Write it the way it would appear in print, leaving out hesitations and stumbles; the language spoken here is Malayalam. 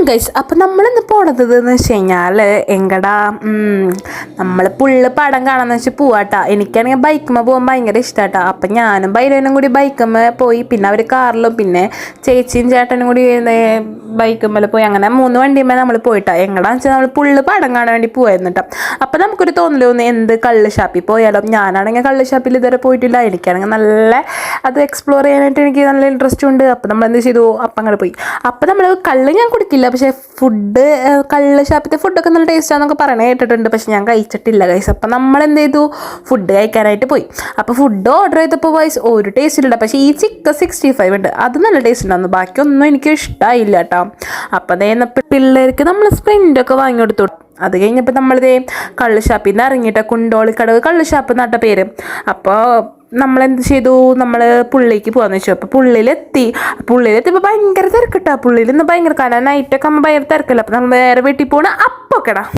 ഗൈസ്, അപ്പം നമ്മളിന്ന് പോണത് എന്ന് വെച്ച് കഴിഞ്ഞാൽ എങ്കടാ നമ്മൾ പുള്ള് പടം കാണാമെന്ന് വെച്ചാൽ പോവാട്ടാ. എനിക്കാണെങ്കിൽ ബൈക്കുമ്മ പോകാൻ ഭയങ്കര ഇഷ്ടമാട്ടാ. അപ്പം ഞാനും ബൈരനും കൂടി ബൈക്കുമ്മ പോയി, പിന്നെ അവർ കാറിലും, പിന്നെ ചേച്ചിയും ചേട്ടനും കൂടി ബൈക്കുമ്മൽ പോയി. അങ്ങനെ 3 വണ്ടിയുമ്മ നമ്മൾ പോയിട്ടാ. എങ്ങടാന്ന് വെച്ചാൽ നമ്മൾ പുള്ള് പടം കാണാൻ വേണ്ടി പോയിരുന്നു കേട്ടോ. അപ്പം നമുക്കൊരു തോന്നൽ തോന്നി, എന്ത് കള്ള് ഷാപ്പിൽ പോയാലോ. ഞാനാണെങ്കിൽ കള്ള് ഷാപ്പിൽ ഇതുവരെ പോയിട്ടില്ല. എനിക്കാണെങ്കിൽ നല്ല അത് എക്സ്പ്ലോർ ചെയ്യാനായിട്ട് എനിക്ക് നല്ല ഇൻട്രസ്റ്റ് ഉണ്ട്. അപ്പം നമ്മൾ എന്ത് ചെയ്തു, അപ്പം അങ്ങോട്ട് പോയി. അപ്പം നമ്മൾ കള്ള് ഞാൻ കുടിക്കില്ല, പക്ഷേ ഫുഡ് കള്ള് ഷാപ്പിലത്തെ ഫുഡൊക്കെ നല്ല ടേസ്റ്റാന്നൊക്കെ പറയണേ കേട്ടിട്ടുണ്ട്. പക്ഷെ ഞാൻ കഴിച്ചിട്ടില്ല ഗൈസ്. അപ്പം നമ്മൾ എന്ത് ചെയ്തു, ഫുഡ് കഴിക്കാനായിട്ട് പോയി. അപ്പോൾ ഫുഡ് ഓർഡർ ചെയ്തപ്പോൾ വൈസ് ഒരു ടേസ്റ്റില്ല. പക്ഷേ ഈ ചിക്കൻ 65 ഉണ്ട്, അത് നല്ല ടേസ്റ്റ് ഉണ്ടായിരുന്നു. ബാക്കിയൊന്നും എനിക്ക് ഇഷ്ടമായില്ല കേട്ടോ. അപ്പം അതേ പിള്ളേർക്ക് നമ്മൾ സ്പ്രിൻ്റൊക്കെ വാങ്ങി കൊടുത്തു. അത് കഴിഞ്ഞപ്പോൾ നമ്മളിതേ കള്ള് ഷാപ്പിൽ നിന്ന് ഇറങ്ങിയിട്ട്, കുണ്ടോളിക്കടവ് കള്ള് ഷാപ്പ് എന്നാട്ട പേര്. അപ്പോൾ നമ്മളെന്ത് ചെയ്തു, നമ്മൾ പുള്ളിക്ക് പോകാമെന്ന് വെച്ചു. അപ്പോൾ പുള്ളിയിലെത്തിയപ്പോൾ ഭയങ്കര തിരക്കിട്ടാ. പുള്ളിയിൽ നിന്ന് ഭയങ്കര കാരണം നൈറ്റൊക്കെ ആകുമ്പോൾ ഭയങ്കര തിരക്കല്ല. അപ്പോൾ നമ്മൾ വേറെ വീട്ടിൽ പോകണം. അപ്പോൾ